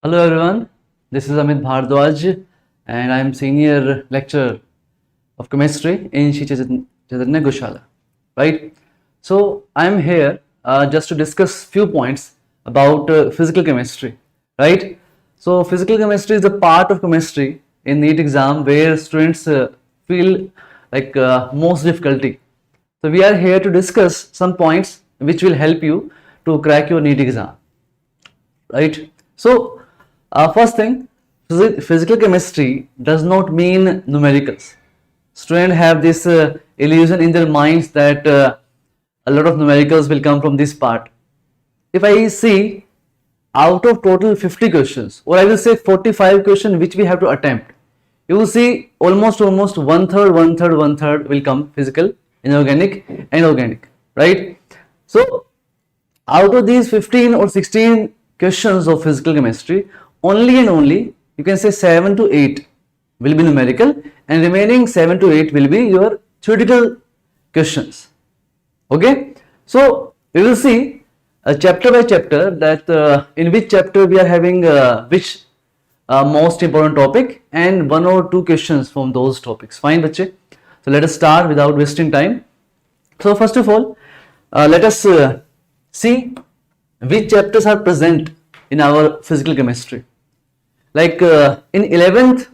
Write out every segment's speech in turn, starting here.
Hello everyone, this is Amit Bhardwaj and I am senior lecturer of chemistry in Shri Chaitanya Goshala, right? So I am here just to discuss few points about physical chemistry, right? So physical chemistry is a part of chemistry in NEET exam where students feel like most difficulty. So we are here to discuss some points which will help you to crack your NEET exam, right? So first thing, physical chemistry does not mean numericals. Students have this illusion in their minds that a lot of numericals will come from this part. If I see out of total 50 questions, or I will say 45 questions which we have to attempt, you will see almost one third will come physical, inorganic and organic, right? So out of these 15 or 16 questions of physical chemistry, only and only you can say 7 to 8 will be numerical and remaining 7 to 8 will be your theoretical questions. Okay, so we will see chapter by chapter that in which chapter we are having which most important topic and one or two questions from those topics. Fine, bache. So let us start without wasting time. So first of all, let us see which chapters are present in our physical chemistry. Like in 11th,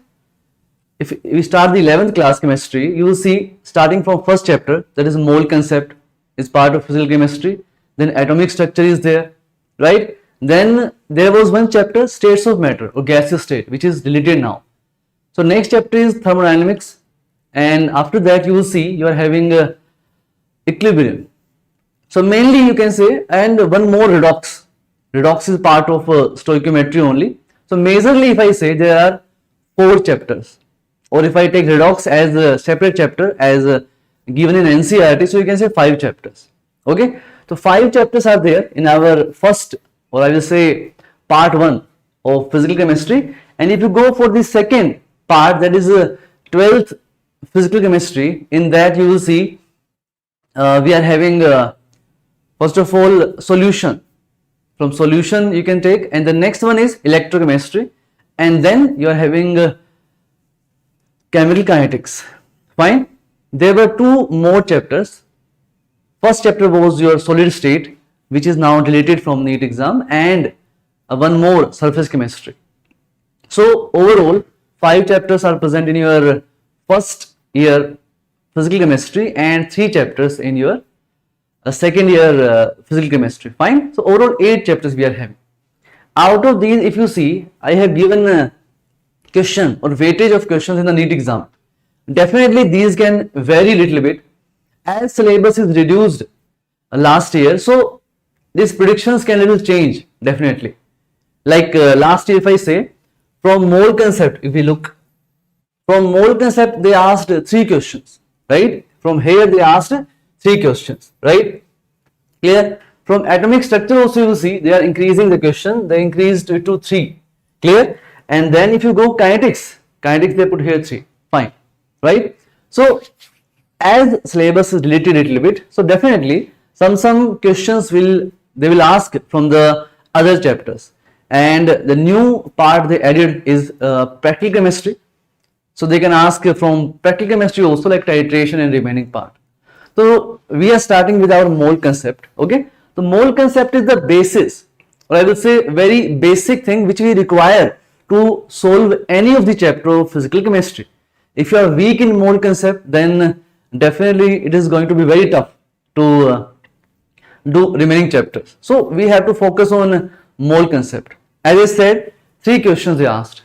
if we start the 11th class chemistry, you will see starting from first chapter, that is mole concept is part of physical chemistry. Then atomic structure is there, right? Then there was one chapter, states of matter or gaseous state, which is deleted now. So next chapter is thermodynamics, and after that you will see you are having equilibrium. So mainly you can say, and one more redox. Redox is part of stoichiometry only. So majorly if I say there are 4 chapters, or if I take redox as a separate chapter as given in NCERT, so you can say 5 chapters. Okay, so 5 chapters are there in our first, or I will say part 1 of physical chemistry. And if you go for the second part, that is 12th physical chemistry, in that you will see we are having first of all solution. From solution you can take, and the next one is electrochemistry, and then you are having chemical kinetics. Fine. There were 2 more chapters. First chapter was your solid state, which is now deleted from NEET exam, and one more surface chemistry. So overall 5 chapters are present in your first year physical chemistry and 3 chapters in your second year physical chemistry. Fine. So overall 8 chapters we are having. Out of these, if you see, I have given a question or weightage of questions in the NEET exam. Definitely these can vary little bit as syllabus is reduced last year. So these predictions can little change definitely. Like last year, if I say from mole concept, if we look from mole concept, they asked 3 questions, right? From here they asked 3 questions, right? Clear? From atomic structure also you will see they are increasing the question, they increased to 3, clear? And then if you go kinetics they put here 3, fine, right? So as syllabus is deleted a little bit, so definitely some questions they will ask from the other chapters, and the new part they added is practical chemistry. So they can ask from practical chemistry also, like titration and remaining part. So we are starting with our mole concept. Okay, the mole concept is the basis, or I will say very basic thing which we require to solve any of the chapter of physical chemistry. If you are weak in mole concept, then definitely it is going to be very tough to do remaining chapters. So we have to focus on mole concept. As I said, 3 questions they asked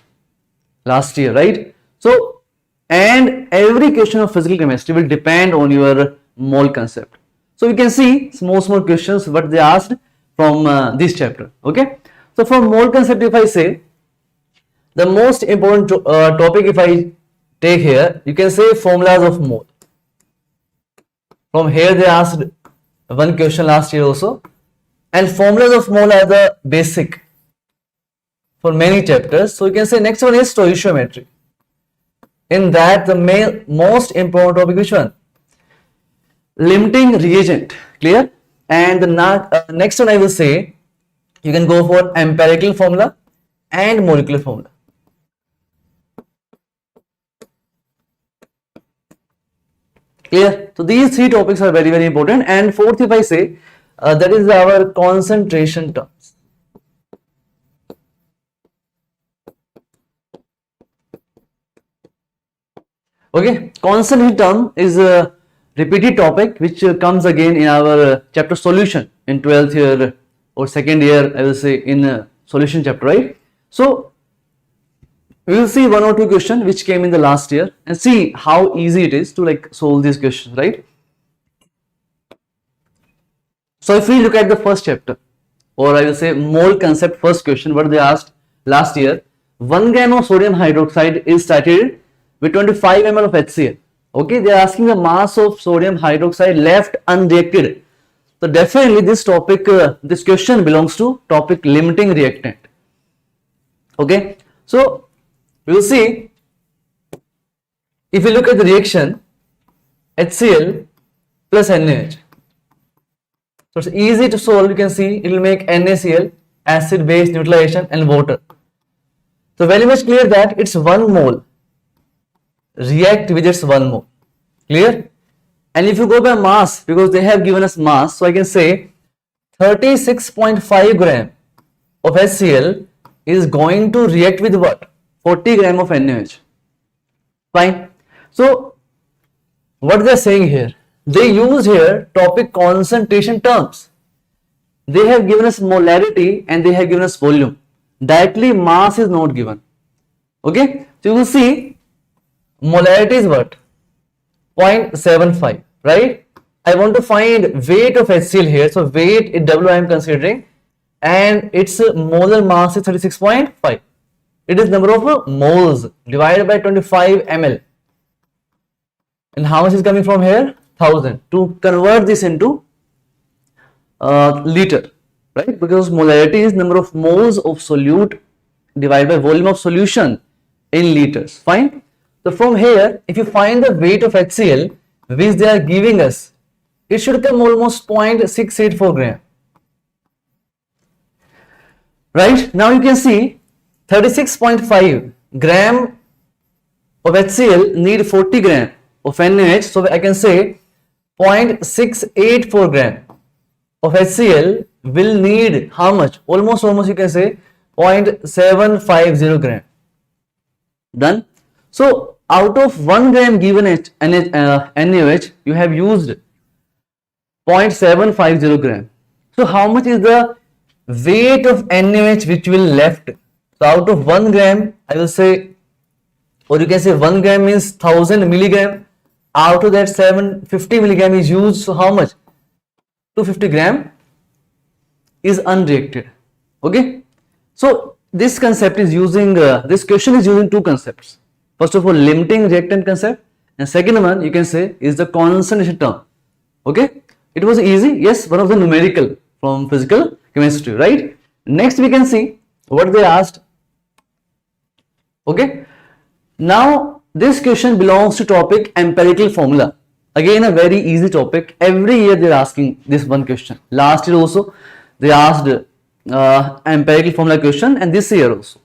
last year, right? So, and every question of physical chemistry will depend on your mole concept. So you can see small questions what they asked from this chapter. Okay, so from mole concept, if I say the most important topic, if I take here, you can say formulas of mole. From here they asked one question last year also, and formulas of mole are the basic for many chapters. So you can say next one is stoichiometry. In that the most important topic, which one? Limiting reagent, clear? And the next one I will say you can go for empirical formula and molecular formula. Clear? So these three topics are very, very important. And fourth, if I say, that is our concentration terms. Okay, concentration term is a repeated topic which comes again in our chapter solution in 12th year or second year, I will say, in solution chapter, right? So we will see one or two questions which came in the last year and see how easy it is to like solve these questions, right? So if we look at the first chapter, or I will say mole concept first question, what they asked last year, 1 gram of sodium hydroxide is saturated with 25 ml of HCl. Okay, they are asking the mass of sodium hydroxide left unreacted. So definitely this topic, this question belongs to topic limiting reactant. Okay, so we will see, if you look at the reaction HCl plus NaH. So it's easy to solve. You can see it will make NaCl, acid base neutralization, and water. So very much clear that it's 1 mole react with its 1 mole. Clear? And if you go by mass, because they have given us mass, so I can say 36.5 gram of HCl is going to react with what? 40 gram of NaOH. Fine. So what they are saying here, they use here topic concentration terms. They have given us molarity and they have given us volume. Directly mass is not given. Okay, so you will see molarity is what? 0.75, right? I want to find weight of HCl here. So weight is W I am considering, and its molar mass is 36.5. It is number of moles divided by 25 ml. And how much is coming from here? 1000. To convert this into liter, right? Because molarity is number of moles of solute divided by volume of solution in liters. Fine. So from here, if you find the weight of HCl which they are giving us, it should come almost 0.684 gram. Right? Now you can see 36.5 gram of HCl need 40 gram of NaH. So I can say 0.684 gram of HCl will need how much? Almost you can say 0.750 gram. Done. So out of 1 gram given NaOH, you have used 0.750 gram. So how much is the weight of NaOH which will left? So out of 1 gram, I will say, or you can say 1 gram means 1000 milligram. Out of that 750 milligram is used. So how much? 250 gram is unreacted. Okay. So this concept is using, this question is using two concepts. First of all, limiting reactant concept, and second one you can say is the concentration term. Okay, it was easy. Yes, one of the numerical from physical chemistry, right? Next we can see what they asked. Okay, now this question belongs to topic empirical formula. Again, a very easy topic. Every year they are asking this one question. Last year also they asked empirical formula question, and this year also.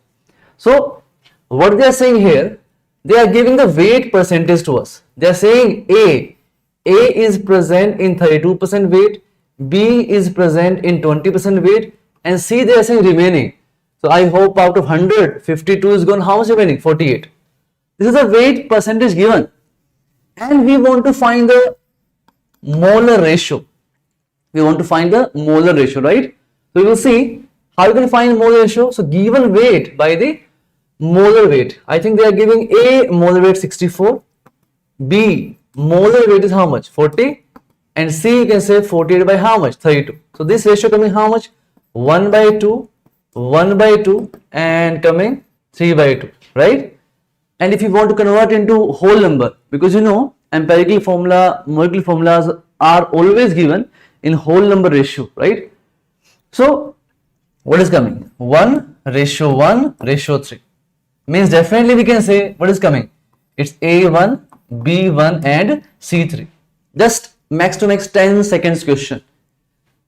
So what they are saying here, they are giving the weight percentage to us. They are saying A is present in 32% weight, B is present in 20% weight, and C they are saying remaining. So I hope out of 100, 52 is gone. How much remaining? 48. This is the weight percentage given, and we want to find the molar ratio. We want to find the molar ratio, right? So we will see how you can find molar ratio. So given weight by the molar weight, I think they are giving A molar weight 64, B molar weight is how much? 40, and C you can say 48 by how much? 32. So this ratio coming how much? 1 by 2, 1 by 2, and coming 3 by 2, right? And if you want to convert into whole number, because you know empirical formula, molecular formulas are always given in whole number ratio, right? So what is coming? 1 ratio 1 ratio 3. Means definitely we can say what is coming. It's A1, B1 and C3. Just max to max 10 seconds question.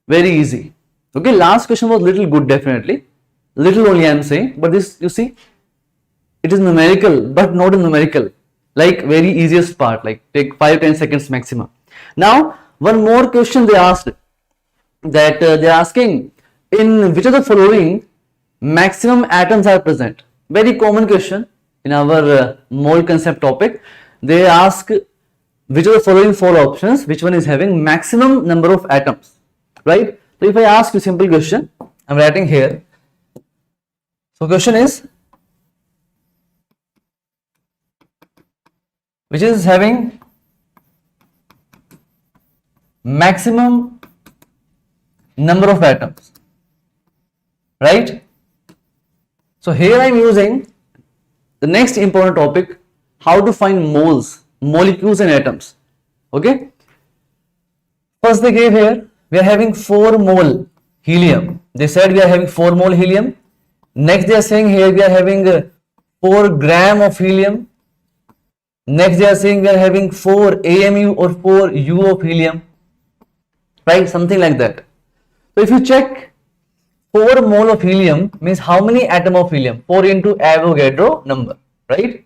Very easy. Okay, last question was little good definitely. little only I am saying, but this, you see, it is numerical, but not a numerical, like very easiest part, like take 5-10 seconds maximum. Now, one more question they asked, that they are asking, in which of the following maximum atoms are present? Very common question in our mole concept topic. They ask which of the following 4 options, which one is having maximum number of atoms, right? So if I ask you simple question, I'm writing here. So question is, which is having maximum number of atoms, right? So here I am using the next important topic, how to find moles, molecules and atoms. Okay, first they gave here, we are having 4 mole helium. They said we are having 4 mole helium. Next they are saying here we are having 4 gram of helium. Next they are saying we are having 4 AMU or 4 U of helium, right? Something like that. So if you check 4 mole of helium means how many atom of helium? 4 into Avogadro number, right?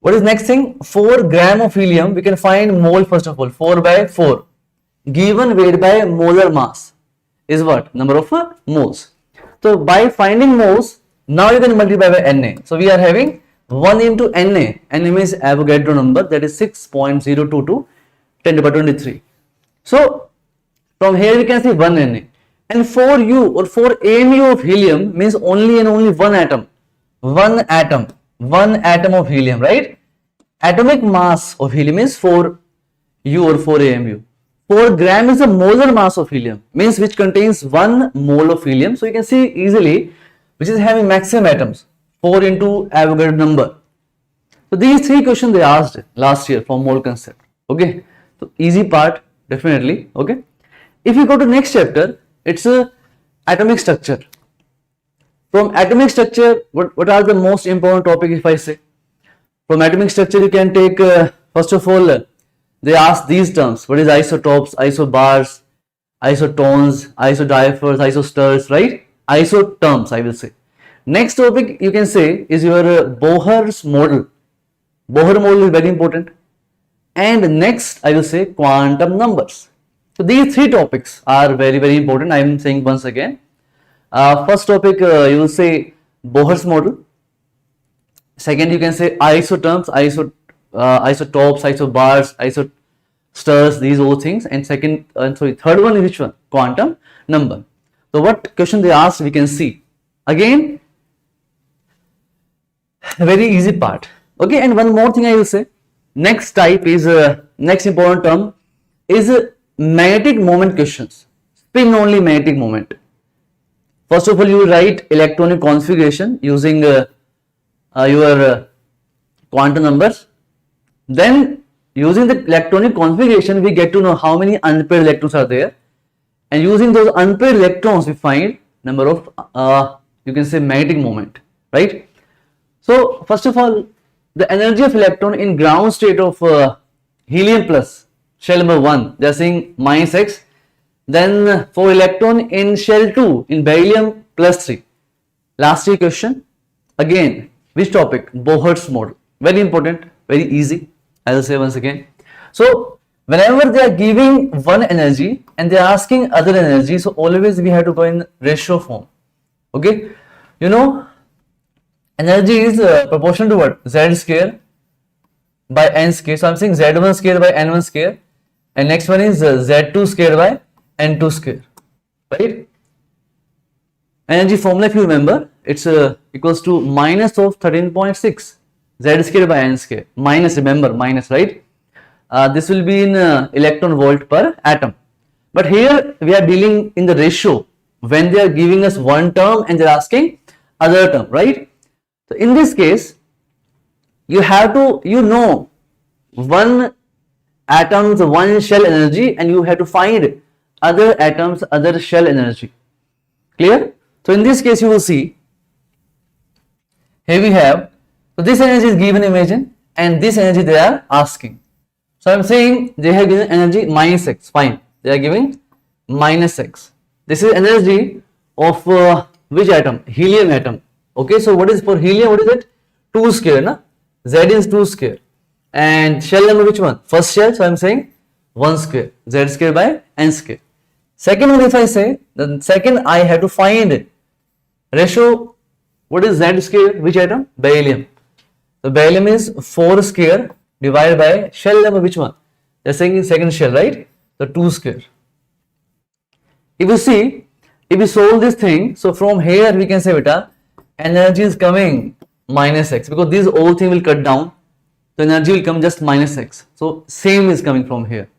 What is next thing? 4 gram of helium, we can find mole first of all, 4 by 4. Given weight by molar mass is what? Number of moles. So by finding moles, now you can multiply by Na. So we are having 1 into Na. Na means Avogadro number, that is 6.022 10 to the power 23. So from here we can see 1 Na. And 4 U or 4 AMU of helium means only and only 1 atom. 1 atom of helium, right? Atomic mass of helium is 4 U or 4 AMU. 4 gram is the molar mass of helium, means which contains 1 mole of helium. So you can see easily which is having maximum atoms, 4 into Avogadro number. So these 3 questions they asked last year from mole concept. Okay, so easy part definitely. Okay, if you go to next chapter, it's a atomic structure. From atomic structure, what are the most important topic if I say? From atomic structure you can take first of all, they ask these terms. What is isotopes, isobars, isotones, isodiaphers, isosters, right? Isoterms I will say. Next topic you can say is your Bohr's model. Bohr model is very important. And next I will say quantum numbers. So these 3 topics are very, very important. I am saying once again. First topic you will say Bohr's model. Second you can say isoterms, isotopes, isobars, isosters, these all things. And third one is which one? Quantum number. So what question they asked we can see. Again, very easy part. Okay, and one more thing I will say. Next type is next important term is magnetic moment questions. Spin only magnetic moment. First of all, you write electronic configuration using your quantum numbers. Then using the electronic configuration, we get to know how many unpaired electrons are there. And using those unpaired electrons, we find number of you can say magnetic moment, right? So first of all, the energy of electron in ground state of helium plus shell number 1, they are saying -x. Then for electron in shell 2 in beryllium +3. Last year question, again which topic? Bohr's model. Very important, very easy. I will say once again. So whenever they are giving one energy and they are asking other energy, so always we have to go in ratio form. Okay, you know energy is proportional to what? Z square by n square. So I am saying Z1 square by N1 square, and next one is Z2 square by N2 square, right? Energy formula, if you remember, it's equals to minus of 13.6 Z square by N square. Minus, remember, minus, right? This will be in electron volt per atom. But here we are dealing in the ratio when they are giving us one term and they are asking other term, right? So in this case, you have to, you know, one atom's one shell energy and you have to find other atoms, other shell energy. Clear? So in this case, you will see, here we have, so this energy is given, imagine, and this energy they are asking. So I am saying they have given energy -x, fine, they are giving -x. This is energy of which atom? Helium atom. Okay, so what is for helium? What is it? 2 square, na? Z is 2 square. And shell number which one? First shell, so I am saying 1 square. Z square by N square. Second one, if I say, then second I have to find ratio. What is Z square? Which atom? Beryllium. So beryllium is 4 square divided by shell number which one? They are saying second shell, right? So 2 square. If you see, if we solve this thing, so from here we can say beta, energy is coming minus x, because these all thing will cut down. So energy will come just minus x. So same is coming from here,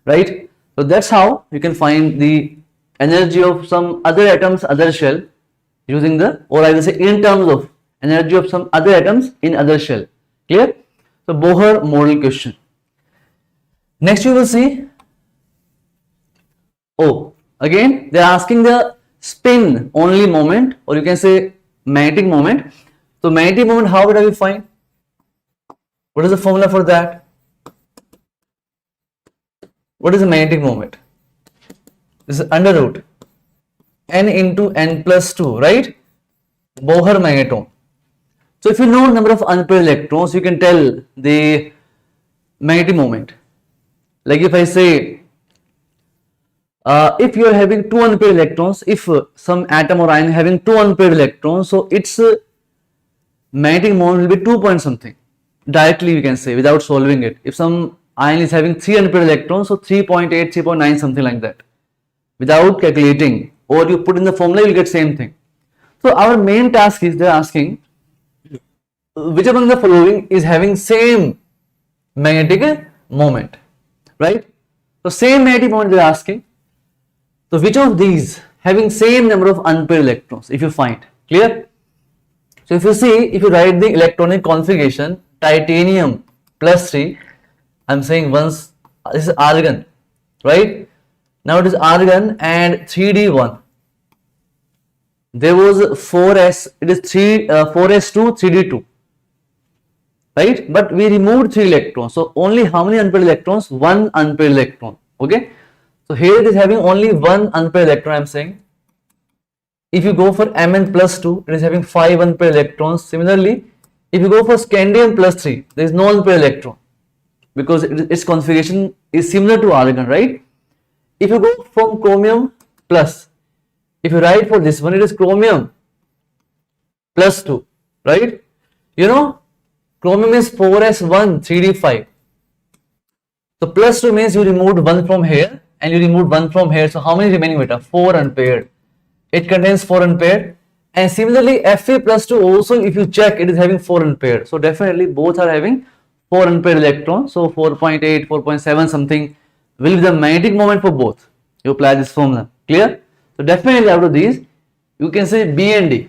right? So that's how you can find the energy of some other atoms, other shell, using the, or I will say in terms of energy of some other atoms in other shell. Clear? So Bohr model question. Next you will see, oh, again they are asking the spin only moment, or you can say magnetic moment. So magnetic moment, how would I find? What is the formula for that? What is the magnetic moment? This is under root n into n plus 2, right? Bohr magneton. So if you know number of unpaired electrons, you can tell the magnetic moment. Like if I say, if you are having 2 unpaired electrons, if some atom or ion having 2 unpaired electrons, so its magnetic moment will be 2 point something. Directly you can say without solving it. If some ion is having 3 unpaired electrons, so 3.8, 3.9, something like that. Without calculating, or you put in the formula, you will get same thing. So our main task is they are asking which among the following is having same magnetic moment, right? So same magnetic moment they are asking. So which of these having same number of unpaired electrons, if you find, clear? So if you see, if you write the electronic configuration, titanium plus 3, I am saying once, this is argon, right? Now it is argon and 3d1. There was 4s, it is 4s2, 3d2, right? But we removed 3 electrons. So only how many unpaired electrons? 1 unpaired electron. Okay. So here it is having only 1 unpaired electron, I am saying. If you go for Mn plus 2, it is having 5 unpaired electrons. Similarly, if you go for scandium plus 3, there is no unpaired electron, because its configuration is similar to argon, right? If you go from chromium plus, if you write for this one, it is chromium plus 2, right? You know, chromium is 4s1, 3d5. So plus 2 means you removed 1 from here and you removed 1 from here. So how many remaining beta? 4 unpaired. It contains 4 unpaired. And similarly, Fe plus 2 also, if you check, it is having 4 unpaired. So definitely both are having 4 unpaired electrons. So 4.8, 4.7 something will be the magnetic moment for both. You apply this formula. Clear? So definitely out of these, you can say B and D.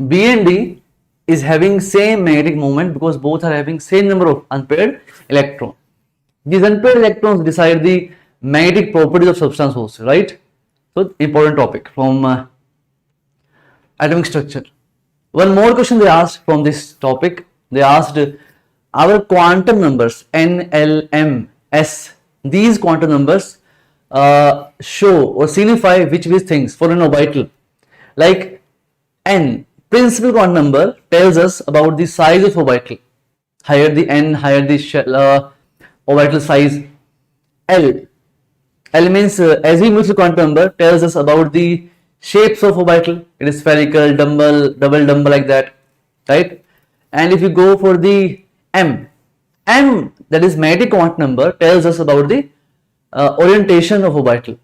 B and D is having same magnetic moment because both are having same number of unpaired electrons. These unpaired electrons decide the magnetic properties of substance also, right? So important topic from atomic structure. One more question they asked from this topic. They asked our quantum numbers N, L, M, S. These quantum numbers show or signify which things for an orbital. Like N, principal quantum number, tells us about the size of orbital. Higher the N, higher the orbital size. L means azimuthal quantum number, tells us about the shapes of orbital. It is spherical, double dumbbell, like that, right? And if you go for the M, that is magnetic quantum number, tells us about the orientation of orbital,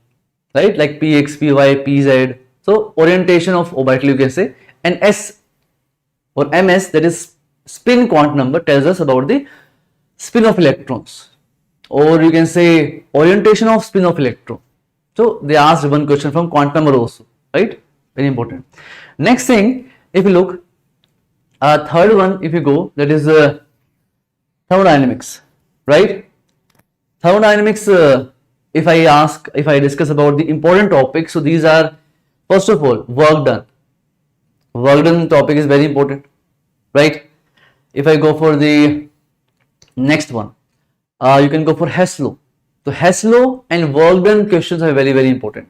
right? Like Px, Py, Pz. So orientation of orbital you can say. And S or Ms, that is spin quantum number, tells us about the spin of electrons, or you can say orientation of spin of electron. So they asked one question from quantum number also, right? Very important. Next thing, if you look, third one, if you go, that is thermodynamics, right? Thermodynamics, if I discuss about the important topics, so these are, first of all, work done. Work done topic is very important, right? If I go for the next one, you can go for Hess law. So Hess law and work done questions are very, very important.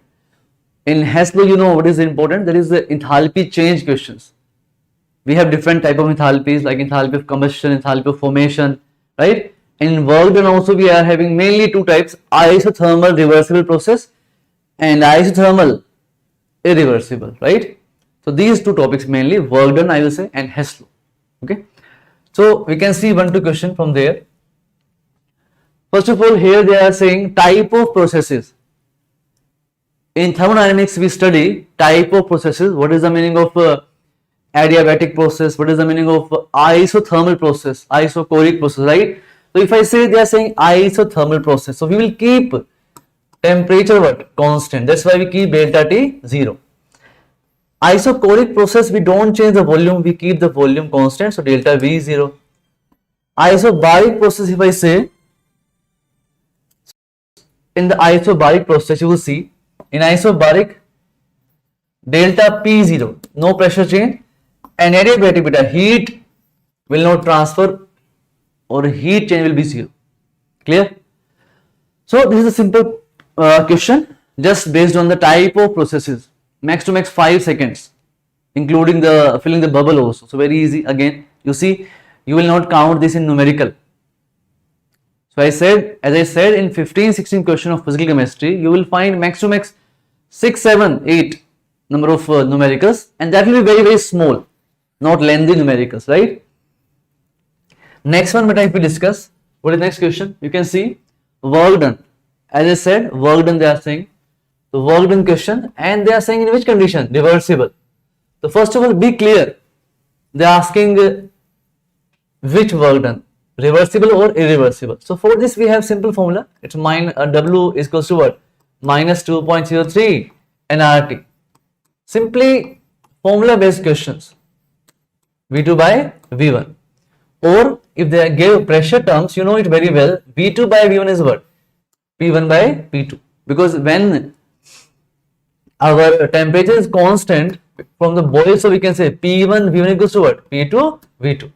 In Hess law, you know what is important, that is the enthalpy change questions. We have different type of enthalpies, like enthalpy of combustion, enthalpy of formation, right? In work done also we are having mainly two types, isothermal reversible process and isothermal irreversible, right? So these two topics mainly, work done I will say and Hess law. Okay, so we can see 1-2 question from there. First of all, here they are saying type of processes. In thermodynamics we study type of processes. What is the meaning of adiabatic process? What is the meaning of isothermal process, isochoric process, right? So if I say they are saying isothermal process, so we will keep temperature what? Constant. That's why we keep delta T 0. Isochoric process, we don't change the volume, we keep the volume constant, so delta V 0. Isobaric process, if I say, in the isobaric process you will see, in isobaric delta P 0, no pressure change, and adiabatic beta, heat will not transfer or heat change will be 0. Clear? So this is a simple question just based on the type of processes. Max to max 5 seconds, including the filling the bubble also. So very easy. Again, you see, you will not count this in numerical. So as I said, in 15-16 question of physical chemistry, you will find max to max 6, 7, 8 number of numericals, and that will be very small, not lengthy numericals, right? Next one, if we discuss, what is the next question? You can see work done. As I said, work done they are saying. The work done question, and they are saying in which condition? Reversible. So first of all, be clear. They are asking which work done, reversible or irreversible. So for this we have simple formula. It's W is equals to what? Minus 2.03 nRT. Simply formula based questions. V2 by V1. Or if they give pressure terms, you know it very well. V2 by V1 is what? P1 by P2. Because when our temperature is constant from the boil, so we can say P1 V1 equals to what? P2 V2.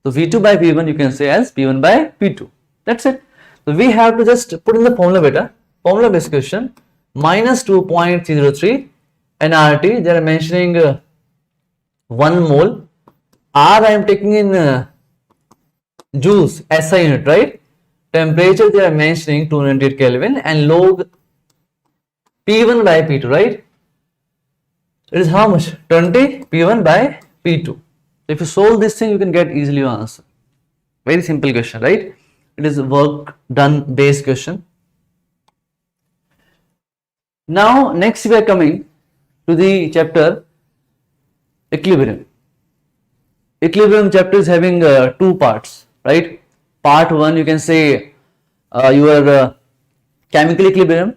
So V2 by P1 you can say as P1 by P2. That's it. So we have to just put in the formula beta. Formula based question, minus 2.303 nRT. They are mentioning 1 mole. R I am taking in joules, SI unit, right? Temperature they are mentioning 298 Kelvin, and log P1 by P2, right? It is how much? 20 P1 by P2. If you solve this thing, you can get easily your answer. Very simple question, right? It is a work done based question. Now, next we are coming to the chapter equilibrium. Equilibrium chapter is having 2 parts, right? Part 1, you can say your chemical equilibrium,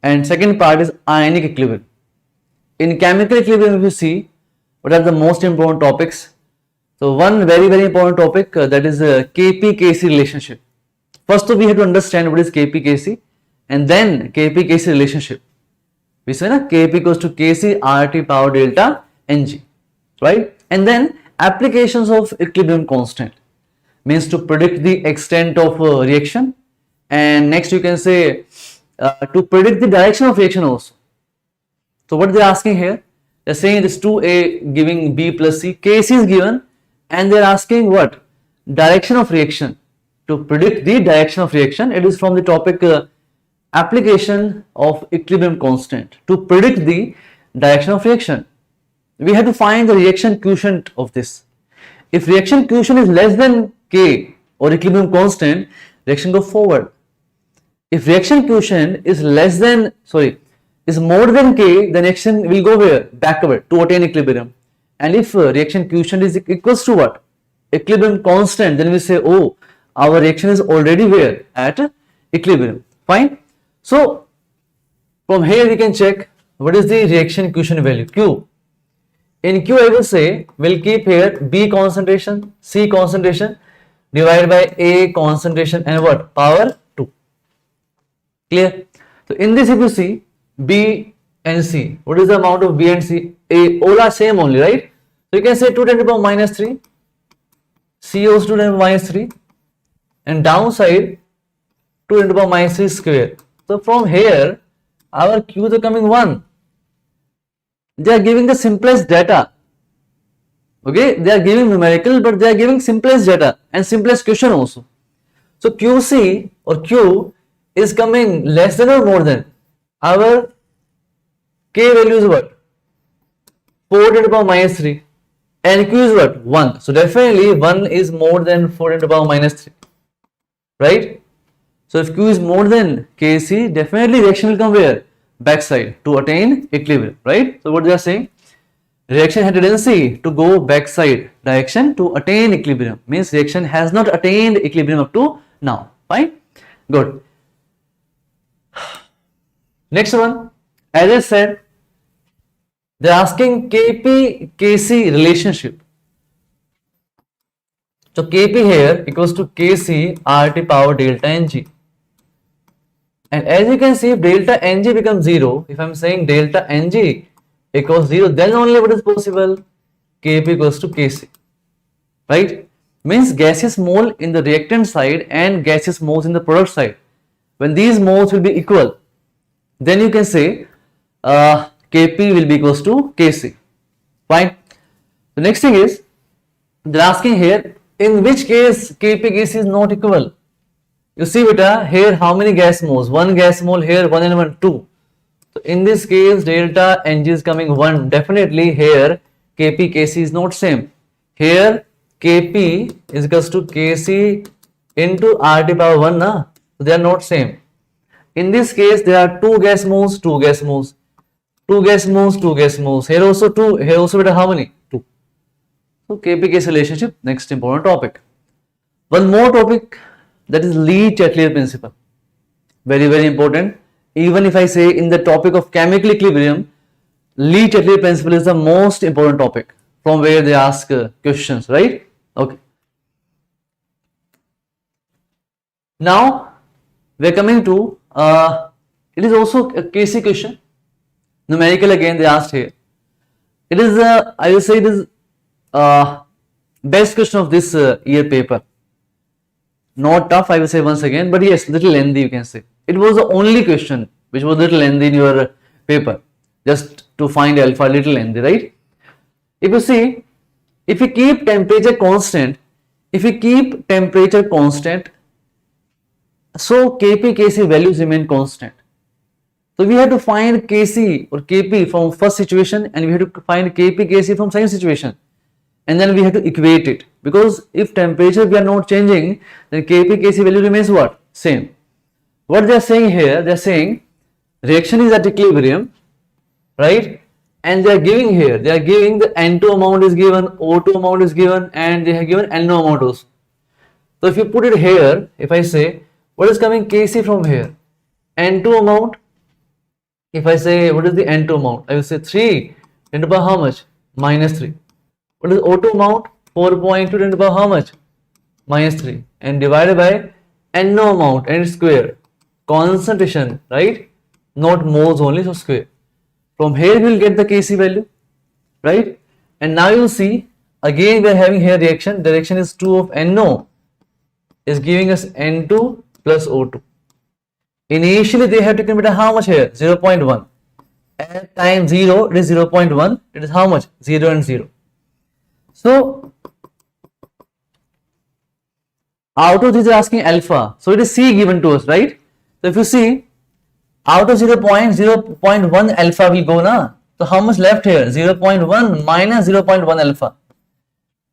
and second part is ionic equilibrium. In chemical equilibrium, if you see, what are the most important topics? So one very important topic, that is Kpkc relationship. First we have to understand what is Kpkc, and then Kpkc relationship. We say na, Kp equals to Kc RT power delta Ng, right? And then applications of equilibrium constant, means to predict the extent of reaction, and next you can say to predict the direction of reaction also. So what they are asking here, they are saying this 2A giving B plus C, Kc is given, and they are asking what? Direction of reaction. To predict the direction of reaction, it is from the topic application of equilibrium constant. To predict the direction of reaction, we have to find the reaction quotient of this. If reaction quotient is less than K or equilibrium constant, reaction go forward. If reaction quotient is is more than K, then reaction will go where? Backward to attain equilibrium. And if reaction quotient is equals to what? Equilibrium constant, then we say, oh, our reaction is already where? At equilibrium. Fine. So from here we can check what is the reaction quotient value, Q. In Q I will say, we'll keep here B concentration, C concentration divided by A concentration and what? Power 2. Clear? So in this if you see B and C, what is the amount of B and C? A, all are same only, right? So you can say 2 to the power minus 3, C also 2 to the power minus 3, and downside 2 to the power minus 3 square. So from here our Q is coming 1, They are giving the simplest data. Okay, they are giving numerical, but they are giving simplest data and simplest question also. So QC or Q is coming less than or more than our K value is what? 4 to the power minus 3 and Q is what? 1. So definitely 1 is more than 4 to the power minus 3, right? So if Q is more than Kc, definitely reaction will come where? Backside to attain equilibrium, right? So what they are saying? Reaction had tendency to go backside direction to attain equilibrium. Means reaction has not attained equilibrium up to now. Fine? Good. Next one, as I said, they are asking Kp-Kc relationship. So Kp here equals to Kc RT power delta Ng. And as you can see, if delta Ng becomes 0, if I am saying delta Ng equals 0, then only what is possible? Kp equals to Kc, right? Means gaseous mole in the reactant side and gaseous moles in the product side. When these moles will be equal, then you can say Kp will be equals to Kc. Fine. The next thing is, they are asking here, in which case Kp-Kc is not equal? You see beta, here how many gas moles? 1 gas mole, here 1 and 1, 2. So in this case, delta Ng is coming 1. Definitely here Kp-Kc is not same. Here Kp is equals to Kc into RT power 1 na? So they are not same. In this case, there are 2 gas moles, 2 gas moles, 2 gas moles, 2 gas moles. Here also 2. Here also beta how many? 2. So Kp-Kc relationship, next important topic. One more topic, that is Lee-Chatelier principle. Very, very important. Even if I say in the topic of chemical equilibrium, Lee-Chatelier principle is the most important topic from where they ask questions, right? Okay. Now we are coming to it is also a Kc question. Numerical again they asked here. It is I will say it is best question of this year paper. Not tough, I will say once again, but yes, little lengthy you can say. It was the only question which was little lengthy in your paper, just to find alpha, little lengthy, right? If you see, if we keep temperature constant, so Kp-Kc values remain constant. So we have to find Kc or Kp from first situation and we have to find Kp-Kc from second situation. And then we have to equate it, because if temperature we are not changing, then Kp-Kc value remains what? Same. What they are saying here, they are saying reaction is at equilibrium, right? And they are giving here, they are giving the N2 amount is given, O2 amount is given, and they have given NO amount also. So if you put it here, if I say what is coming Kc from here, N2 amount, if I say what is the N2 amount, I will say 3 into by how much? Minus 3. What is O2 amount? 4.2 into by how much? Minus 3, and divided by NO amount and square. Concentration, right? Not moles only, so square. From here we will get the Kc value, right? And now you see, again we are having here reaction. Direction is 2 of NO is giving us N2 plus O2. Initially they have taken beta how much here? 0.1. At time 0 it is 0.1. It is how much? 0 and 0. So out of this they are asking alpha. So it is C given to us, right? So if you see, out of 0.1 alpha will go na. So how much left here? 0.1 minus 0.1 alpha.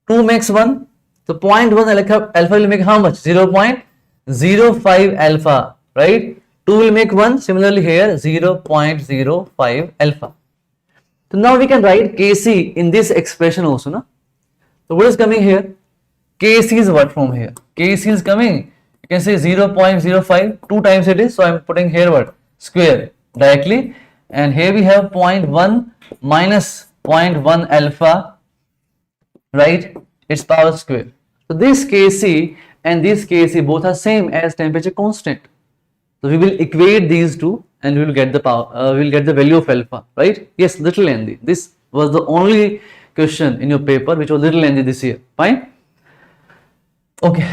2 makes 1. So 0.1 alpha will make how much? 0.05 alpha, right? 2 will make 1. Similarly here 0.05 alpha. So now we can write Kc in this expression also, na? So what is coming here? Kc is what from here? Kc is coming, you can say 0.05, 2 times it is, so I am putting here what? Square directly, and here we have 0.1 minus 0.1 alpha, right? Its power square. So this Kc and this Kc both are same as temperature constant. So we will equate these two and we will get the power, we will get the value of alpha, right? Yes, little lengthy. This was the only question in your paper which was little lengthy this year. Fine. Okay.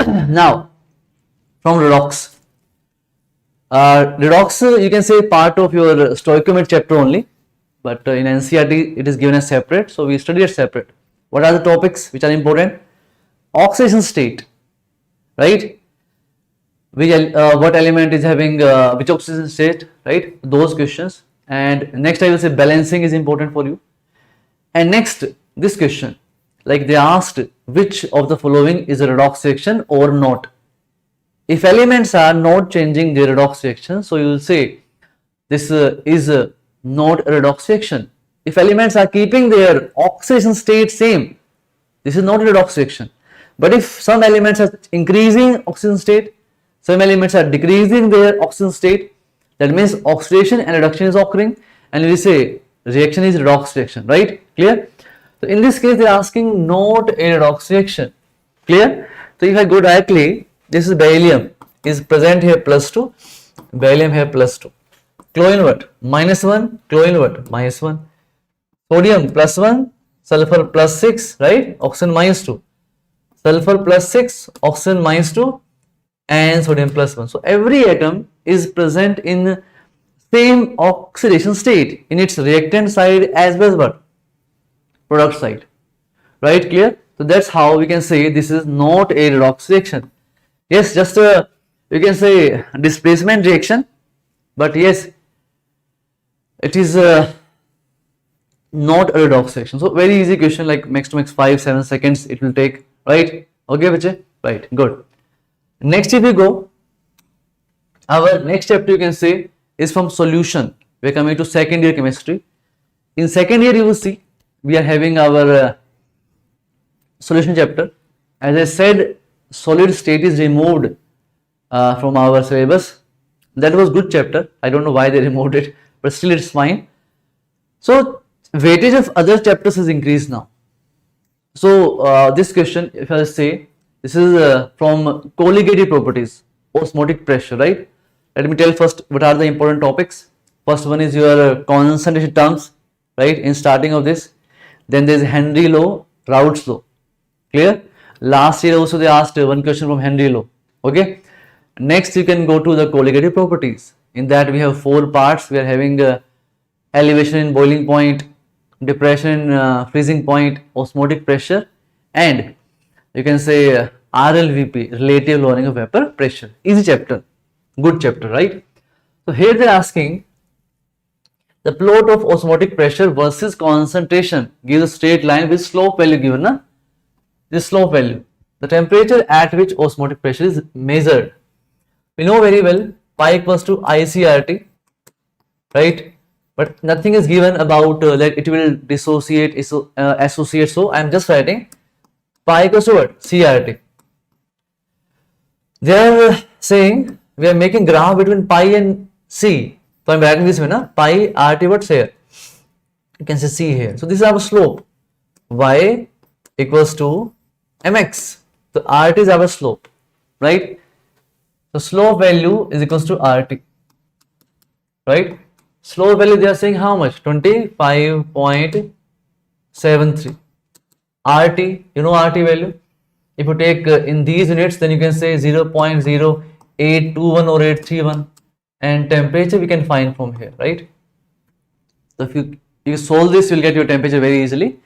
Now from Redox. Redox you can say part of your stoichiometry chapter only, but in NCERT it is given as separate, so we study it separate. What are the topics which are important? Oxidation state, right? What element is having which oxidation state, right? Those questions. And next I will say balancing is important for you. And next, this question, like they asked which of the following is a redox reaction or not. If elements are not changing their redox reaction, so you will say this is not a redox reaction. If elements are keeping their oxidation state same, this is not a redox reaction. But if some elements are increasing oxidation state, some elements are decreasing their oxidation state, that means oxidation and reduction is occurring, and we say reaction is redox reaction, right? Clear? So in this case they are asking not a redox reaction. Clear? So if I go directly, this is beryllium is present here +2, beryllium here +2. Chlorine what? -1, chlorine what? -1. Sodium +1, sulfur +6, right? Oxygen -2. Sulfur +6, oxygen -2, and sodium +1. So every atom is present in same oxidation state in its reactant side as well as what? Product side. Right? Clear? So that's how we can say this is not a redox reaction. Yes, just you can say displacement reaction, but yes, it is not a redox reaction. So very easy question, like max to max 5-7 seconds it will take, right? Okay, bache? Right, good. Next, if we go, our next chapter you can say is from solution. We are coming to second year chemistry. In second year you will see we are having our solution chapter. As I said, solid state is removed from our syllabus. That was good chapter. I don't know why they removed it, but still it's fine. So weightage of other chapters is increased now. So this question, if I say, this is from colligative properties, osmotic pressure, right? Let me tell first what are the important topics. First one is your concentration terms, right? In starting of this, then there is Henry law, Raoult's law. Clear? Last year also they asked one question from Henry law. Okay. Next you can go to the colligative properties. In that we have 4 parts. We are having elevation in boiling point, depression in freezing point, osmotic pressure, and you can say RLVP, relative lowering of vapor pressure. Easy chapter, good chapter, right? So here they are asking the plot of osmotic pressure versus concentration gives a straight line with slope value given. Na? This slope value, the temperature at which osmotic pressure is measured. We know very well pi equals to ICRT, right? But nothing is given about that it will dissociate, associate. So I am just writing pi equals to what? CRT. They are saying we are making graph between pi and C. So I am writing this way, na? Pi RT what's here? You can say C here. So this is our slope. Y equals to mx. So RT is our slope, right? So slope value is equals to RT, right? Slope value they are saying how much? 25.73. RT, you know RT value. If you take in these units, then you can say 0.0821 or 831, and temperature we can find from here, right? So if you solve this, you'll get your temperature very easily.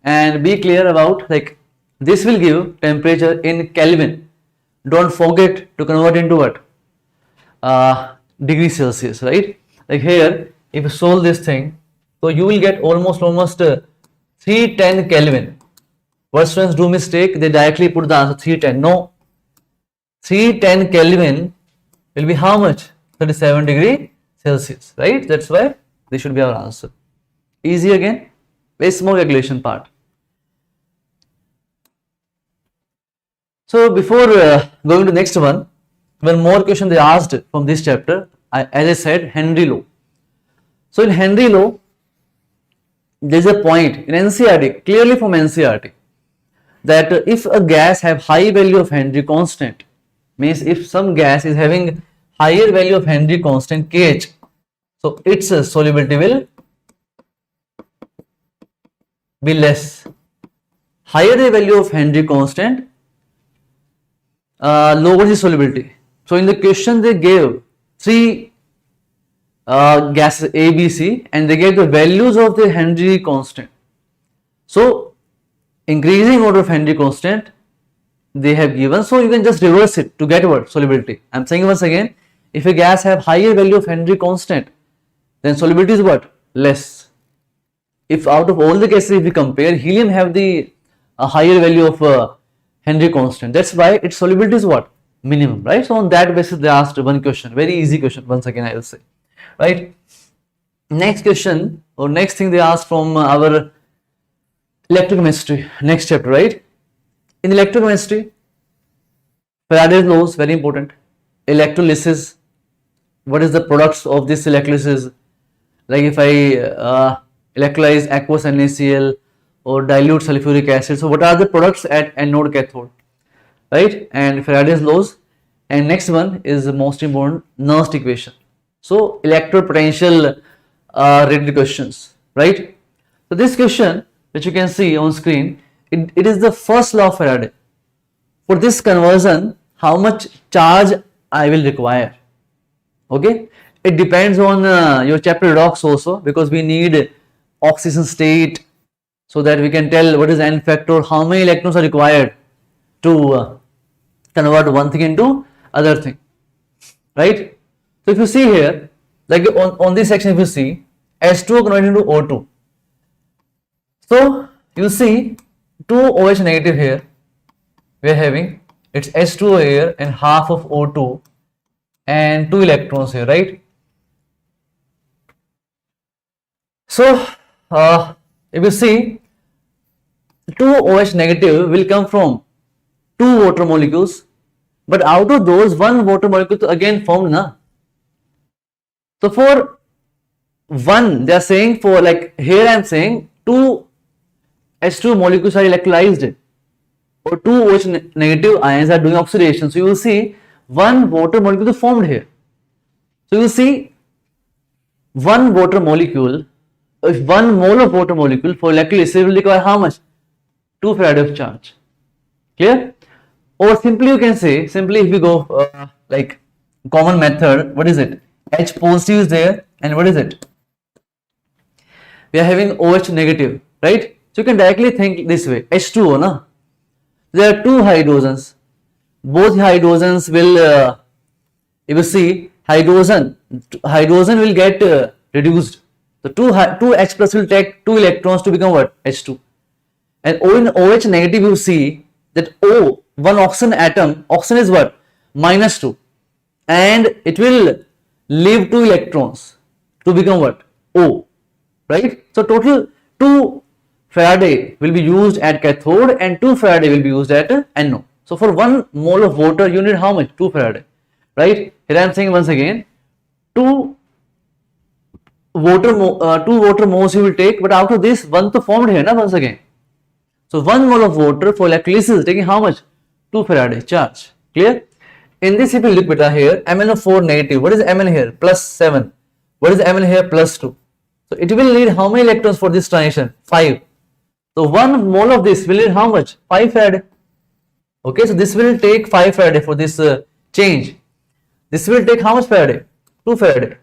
And be clear about, like, this will give temperature in Kelvin. Don't forget to convert into what? Degree Celsius, right? Like here, if you solve this thing, so you will get almost 310 Kelvin. What students do mistake, they directly put the answer 310. No, 310 Kelvin will be how much? 37 degree Celsius, right? That's why this should be our answer. Easy again, very small calculation part. So before going to the next one more question they asked from this chapter, as I said, Henry law. So in Henry law, there is a point in NCERT, clearly from NCERT, that if a gas have high value of Henry constant, means if some gas is having higher value of Henry constant Kh, so its solubility will be less. Higher the value of Henry constant, lower the solubility. So in the question they gave 3 gases A, B, C, and they get the values of the Henry constant. So increasing order of Henry constant they have given, so you can just reverse it to get what? Solubility. I am saying once again, if a gas have higher value of Henry constant, then solubility is what? Less. If out of all the cases if we compare, helium have the higher value of Henry constant, that's why its solubility is what? Minimum, right? So on that basis they asked one question, very easy question once again I will say, right? Next question or next thing they asked from our electrochemistry, next chapter, right? In electrochemistry, Faraday's laws, very important. Electrolysis, what is the products of this electrolysis? Like if I electrolyze aqueous NaCl or dilute sulfuric acid, so what are the products at anode cathode, right? And Faraday's laws. And next one is the most important, Nernst equation. So electropotential related questions, right? So this question which you can see on screen, it is the first law of Faraday. For this conversion, how much charge I will require? Okay, it depends on your chapter Redox also, because we need oxidation state so that we can tell what is N factor, how many electrons are required to convert one thing into other thing, right? So if you see here, like on this section, if you see H2O converted into O2, so you see 2 OH negative here, we are having it's H2O here and half of O2 and 2 electrons here, right? So if you see 2 OH negative will come from 2 water molecules, but out of those 1 water molecule again formed na. So for 1 they are saying, for like here I am saying 2 H2 molecules are electrolyzed or 2 OH negative ions are doing oxidation. So you will see 1 water molecule is formed here. So you will see 1 water molecule, if 1 mole of water molecule for electrolysis will require how much? 2 Faraday of charge. Clear? Or simply you can say, simply if you go like common method, what is it? H positive is there and what is it? We are having OH negative, right? So you can directly think this way, H2O, na? There are 2 hydrogens. Both hydrogens will, if you see, hydrogen will get reduced. So 2 H plus will take 2 electrons to become what? H2. And in OH negative you see that O, one oxygen atom, oxygen is what? -2. And it will leave 2 electrons to become what? O, right? So total 2 Faraday will be used at cathode and 2 Faraday will be used at anode. So for 1 mole of water you need how much? 2 Faraday, right? Here I am saying once again 2 water moles you will take, but out of this 1 to formed here na once again. So 1 mole of water for electrolysis taking how much? 2 Faraday charge. Clear? In this if you look beta here, MnO4 negative, what is Mn here? +7. What is Mn here? +2. So it will need how many electrons for this transition? 5. So 1 mole of this will need how much? 5 Faraday. Okay, so this will take 5 Faraday for this change. This will take how much Faraday? 2 Faraday.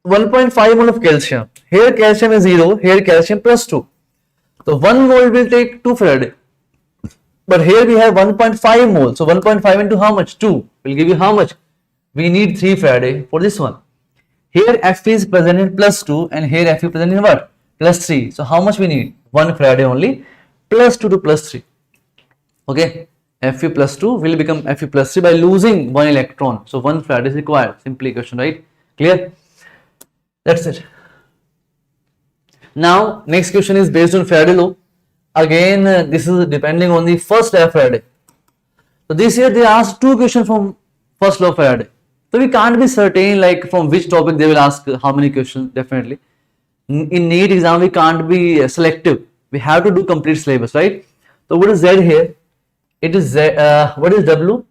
1.5 mole of calcium. Here calcium is 0, here calcium +2. So 1 mole will take 2 Faraday. But here we have 1.5 mole. So 1.5 into how much? 2 will give you how much? We need 3 Faraday for this one. Here F is present in +2 and here F is present in what? +3. So how much we need? 1 Faraday only. +2 to +3. Okay. Fe +2 will become Fe +3 by losing 1 electron. So 1 Faraday is required. Simple equation, right? Clear? That's it. Now next question is based on Faraday law. Again this is depending on the first law of Faraday. So this year they asked 2 questions from first law of Faraday. So we can't be certain like from which topic they will ask how many questions. Definitely in NEET exam we can't be selective. We have to do complete syllabus, right? So what is Z here? It is Z, what is W?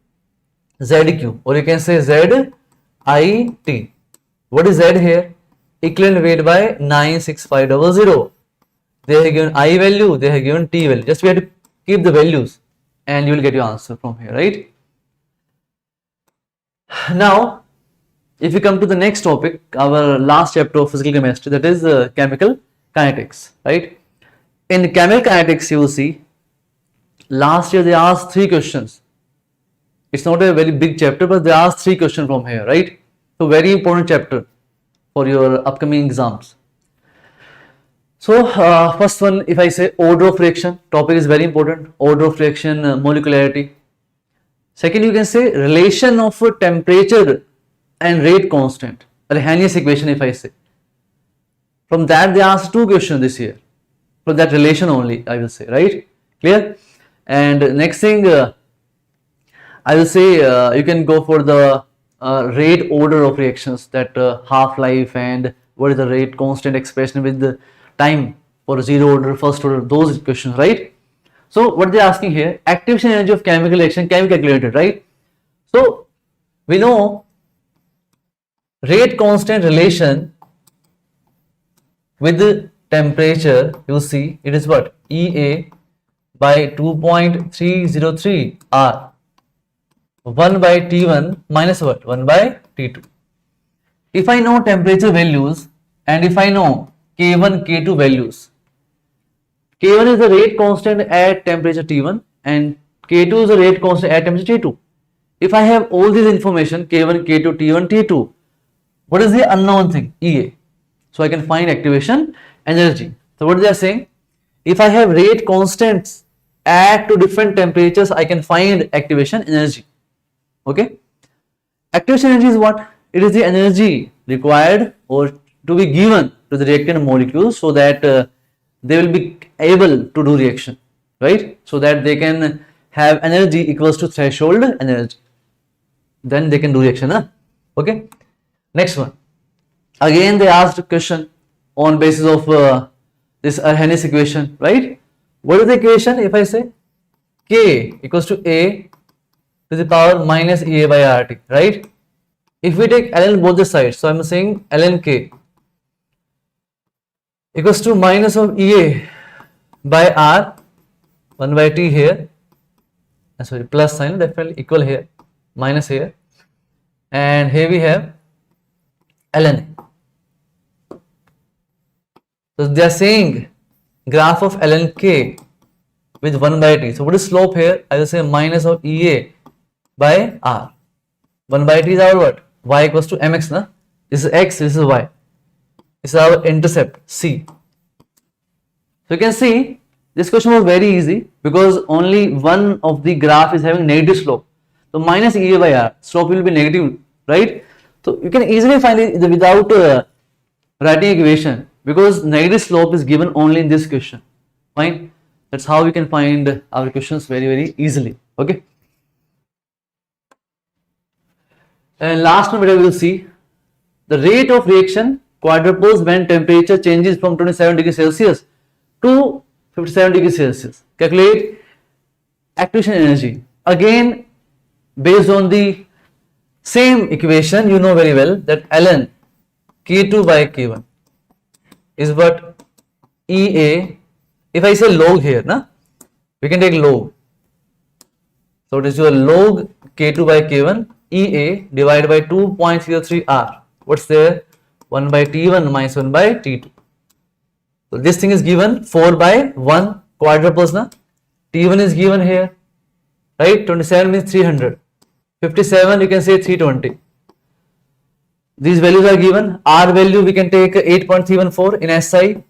ZQ, or you can say ZIT. What is Z here? Equivalent weight by 96500. They have given I value, they have given T value. Just we have to keep the values and you will get your answer from here, right? Now if we come to the next topic, our last chapter of physical chemistry, that is chemical kinetics, right? In chemical kinetics, you will see last year they asked 3 questions. It's not a very big chapter, but they asked 3 questions from here, right? So very important chapter for your upcoming exams. So first one, if I say order of reaction, topic is very important. Order of reaction, molecularity. Second, you can say relation of temperature and rate constant, Arrhenius equation, if I say. From that they asked 2 questions this year. For that relation only, I will say, right? Clear? And next thing, I will say you can go for the rate order of reactions, that half-life and what is the rate constant expression with the time for 0 order, first order, those questions, right? So what they are asking here, activation energy of chemical reaction can be calculated, right? So we know rate constant relation with the temperature, you will see it is what? EA by 2.303 R, 1 by T1 minus what? 1 by T2. If I know temperature values and if I know K1, K2 values, K1 is the rate constant at temperature T1 and K2 is the rate constant at temperature T2. If I have all these information, K1, K2, T1, T2, what is the unknown thing? EA. So I can find activation energy. So what they are saying, if I have rate constants at 2 different temperatures, I can find activation energy. Okay. Activation energy is what? It is the energy required or to be given to the reactant molecules so that they will be able to do reaction, right? So that they can have energy equals to threshold energy. Then they can do reaction. Huh? Okay. Next one. Again they asked a question on basis of this Arrhenius equation, right? What is the equation? If I say K equals to A to the power minus EA by RT, right? If we take ln both the sides, so I am saying ln K equals to minus of EA by R, 1 by T here, sorry, plus sign, definitely equal here, minus here, and here we have ln. So they are saying graph of ln K with 1 by T. So what is slope here? I will say minus of EA by R. 1 by T is our what? Y equals to mx, na? This is x, this is y. This is our intercept C. So you can see this question was very easy because only one of the graph is having negative slope. So minus EA by R, slope will be negative, right? So you can easily find it without writing equation because negative slope is given only in this question. Fine. That's how we can find our questions very easily. Okay. And last one we will see the rate of reaction quadruples when temperature changes from 27 degrees Celsius to 57 degrees Celsius. Calculate activation energy. Again, based on the same equation, you know very well that ln K2 by K1 is what? EA. If I say log here, na, we can take log. So it is your log K2 by K1 EA divided by 2.03 R. What's there? 1 by T1 minus 1 by T2. So this thing is given 4 by 1 quadruples, na? T1 is given here, right? 27 means 300. 57 you can say 320. These values are given. R value we can take 8.314 in SI.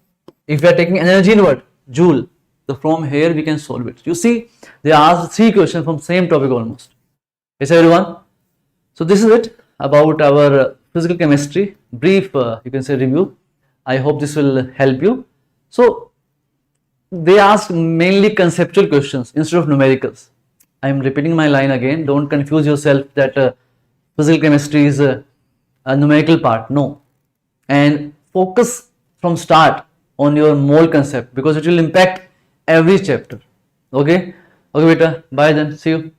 If we are taking energy in what? Joule. So from here we can solve it. You see, they asked 3 questions from same topic almost. Yes everyone. So this is it about our physical chemistry brief you can say review. I hope this will help you. So they asked mainly conceptual questions instead of numericals. I am repeating my line again. Don't confuse yourself that physical chemistry is a numerical part. No. And focus from start on your mole concept because it will impact every chapter. Okay. Okay beta. Bye then. See you.